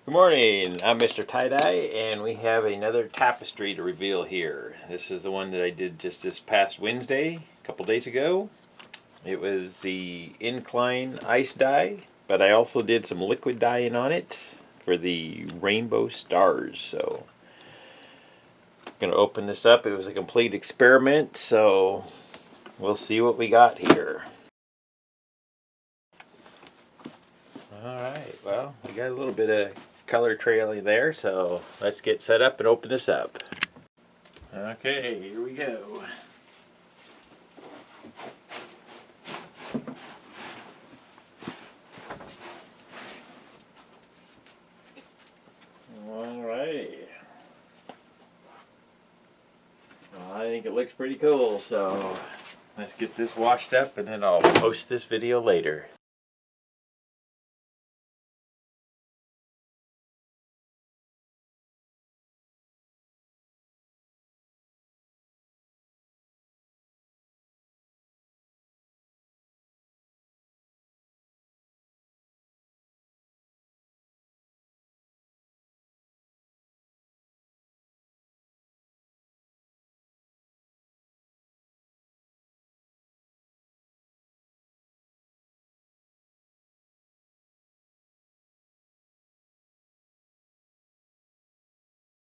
Good morning, I'm MrTieDye, and we have another tapestry to reveal here. This is the one that I did just this past Wednesday, a couple days ago. It was the incline ice dye, but I also did some liquid dyeing on it for the rainbow stars. So I'm going to open this up. It was a complete experiment, so we'll see what we got here. Alright, well, we got a little bit of color trailing there, so let's get set up and open this up. Okay, here we go. Alrighty. Well, I think it looks pretty cool, so let's get this washed up and then I'll post this video later.